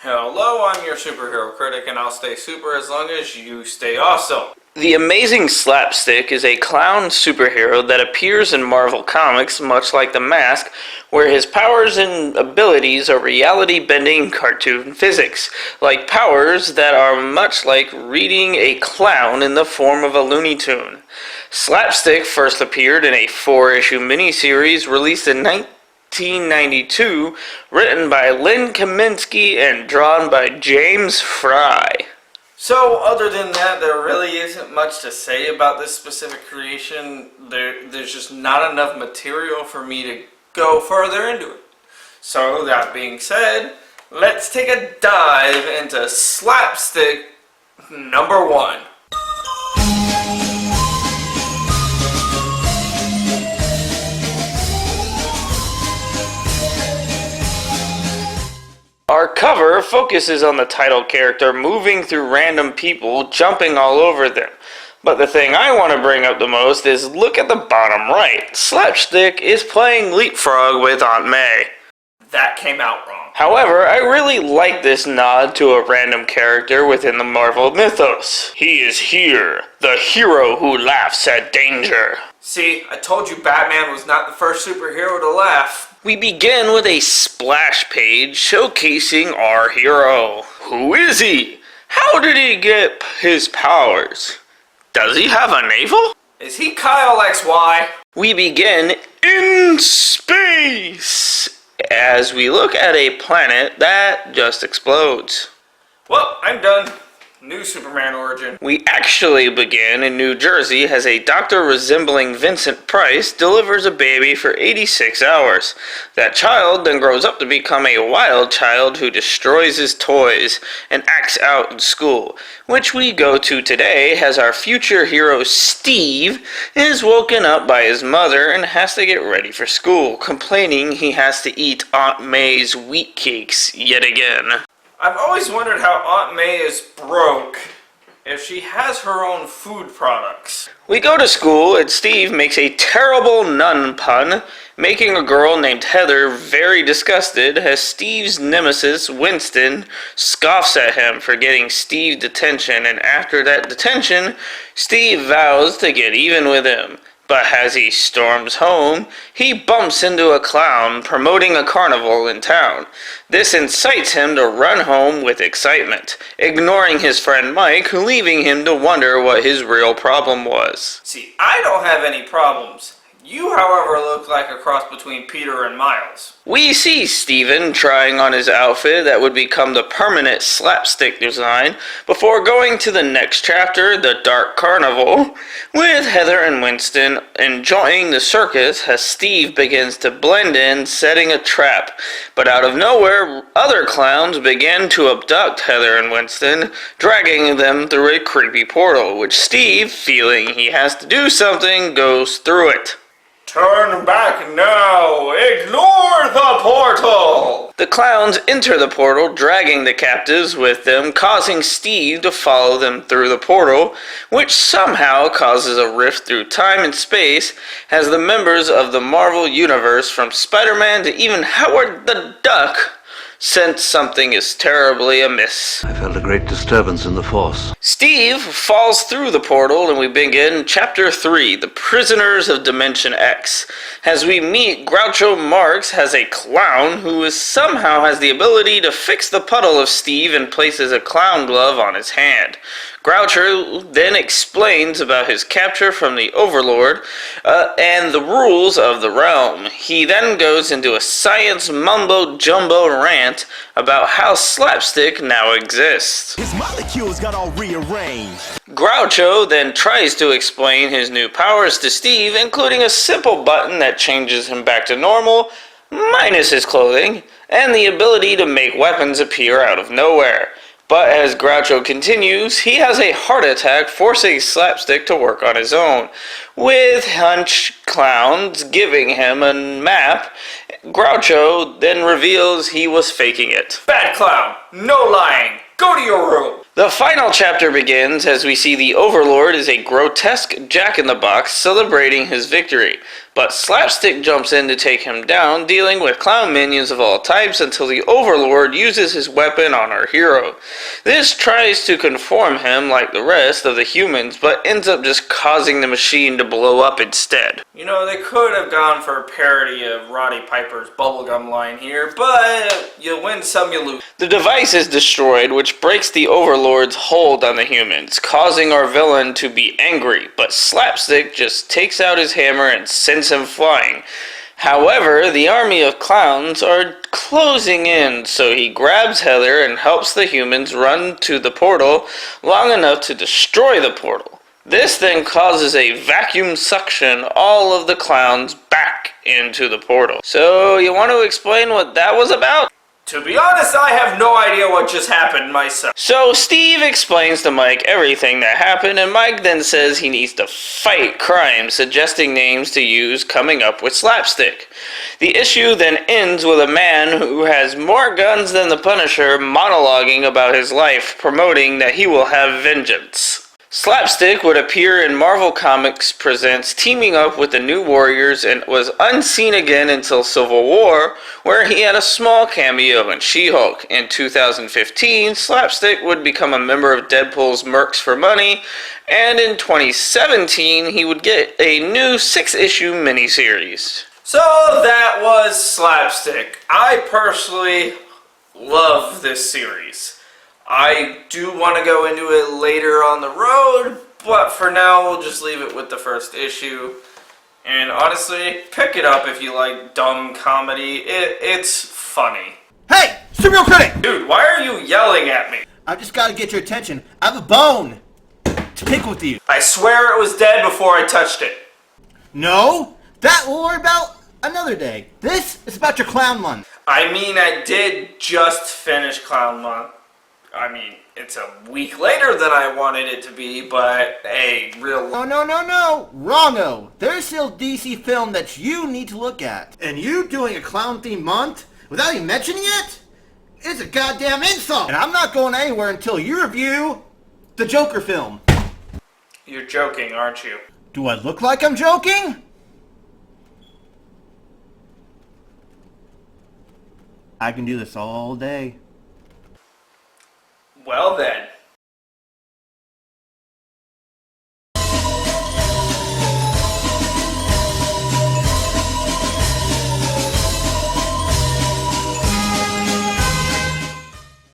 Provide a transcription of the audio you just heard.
Hello, I'm your superhero critic, and I'll stay super as long as you stay awesome. The amazing SlapStick is a clown superhero that appears in Marvel Comics, much like the Mask, where his powers and abilities are reality-bending cartoon physics, like powers that are much like reading a clown in the form of a Looney Tune. SlapStick first appeared in a 4-issue miniseries released in 1992, written by Len Kaminsky and drawn by James Fry. So, other than that, there really isn't much to say about this specific creation. There's just not enough material for me to go further into it. So, that being said, let's take a dive into SlapStick number 1. Our cover focuses on the title character moving through random people, jumping all over them. But the thing I want to bring up the most is look at the bottom right. SlapStick is playing Leapfrog with Aunt May. That came out wrong. However, I really like this nod to a random character within the Marvel mythos. He is here, the hero who laughs at danger. See, I told you Batman was not the first superhero to laugh. We begin with a splash page showcasing our hero. Who is he? How did he get his powers? Does he have a navel? Is he Kyle XY? We begin in space as we look at a planet that just explodes. Well, I'm done. New Superman origin. We actually begin in New Jersey as a doctor resembling Vincent Price delivers a baby for 86 hours. That child then grows up to become a wild child who destroys his toys and acts out in school, which we go to today as our future hero Steve is woken up by his mother and has to get ready for school, complaining he has to eat Aunt May's wheat cakes yet again. I've always wondered how Aunt May is broke if she has her own food products. We go to school and Steve makes a terrible nun pun, making a girl named Heather very disgusted as Steve's nemesis, Winston, scoffs at him for getting Steve detention, and after that detention, Steve vows to get even with him. But as he storms home, he bumps into a clown promoting a carnival in town. This incites him to run home with excitement, ignoring his friend Mike, leaving him to wonder what his real problem was. See, I don't have any problems. You, however, look like a cross between Peter and Miles. We see Steven trying on his outfit that would become the permanent SlapStick design before going to the next chapter, the Dark Carnival, with Heather and Winston enjoying the circus as Steve begins to blend in, setting a trap. But out of nowhere, other clowns begin to abduct Heather and Winston, dragging them through a creepy portal, which Steve, feeling he has to do something, goes through it. Turn back now! Ignore the portal! The clowns enter the portal, dragging the captives with them, causing Steve to follow them through the portal, which somehow causes a rift through time and space, as the members of the Marvel Universe, from Spider-Man to even Howard the Duck, sense something is terribly amiss. I felt a great disturbance in the Force. Steve falls through the portal and we begin Chapter 3, The Prisoners of Dimension X. As we meet Groucho Marx as a clown who somehow has the ability to fix the puddle of Steve and places a clown glove on his hand. Groucho then explains about his capture from the Overlord and the rules of the realm. He then goes into a science mumbo-jumbo rant about how SlapStick now exists. His molecules got all rearranged. Groucho then tries to explain his new powers to Steve, including a simple button that changes him back to normal, minus his clothing, and the ability to make weapons appear out of nowhere. But as Groucho continues, he has a heart attack, forcing SlapStick to work on his own. With Hunch Clowns giving him a map, Groucho then reveals he was faking it. Bad clown! No lying! Go to your room! The final chapter begins as we see the Overlord is a grotesque jack-in-the-box celebrating his victory. But Slapstick jumps in to take him down, dealing with clown minions of all types until the Overlord uses his weapon on our hero. This tries to conform him like the rest of the humans, but ends up just causing the machine to blow up instead. You know, they could have gone for a parody of Roddy Piper's bubblegum line here, but you win some, you lose. The device is destroyed, which breaks the Overlord's hold on the humans, causing our villain to be angry, but Slapstick just takes out his hammer and sends him flying. However, the army of clowns are closing in, so he grabs Heather and helps the humans run to the portal long enough to destroy the portal. This then causes a vacuum suction all of the clowns back into the portal. So, you want to explain what that was about? To be honest, I have no idea what just happened myself. So Steve explains to Mike everything that happened, and Mike then says he needs to fight crime, suggesting names to use, coming up with Slapstick. The issue then ends with a man who has more guns than the Punisher monologuing about his life, promoting that he will have vengeance. Slapstick would appear in Marvel Comics Presents teaming up with the New Warriors and was unseen again until Civil War, where he had a small cameo in She-Hulk. In 2015, Slapstick would become a member of Deadpool's Mercs for Money, and in 2017, he would get a new 6-issue miniseries. So that was Slapstick. I personally love this series. I do want to go into it later on the road, but for now we'll just leave it with the first issue. And honestly, pick it up if you like dumb comedy. It's funny. Hey, Superhero Critic! Dude, why are you yelling at me? I just gotta get your attention. I have a bone to pick with you. I swear it was dead before I touched it. No, that we'll worry about another day. This is about your clown month. I mean, I did just finish Clown Month. I mean, it's a week later than I wanted it to be, but hey, real... No. Wrongo. There's still DC film that you need to look at. And you doing a clown-themed month without even mentioning it? It's a goddamn insult. And I'm not going anywhere until you review the Joker film. You're joking, aren't you? Do I look like I'm joking? I can do this all day. Well then.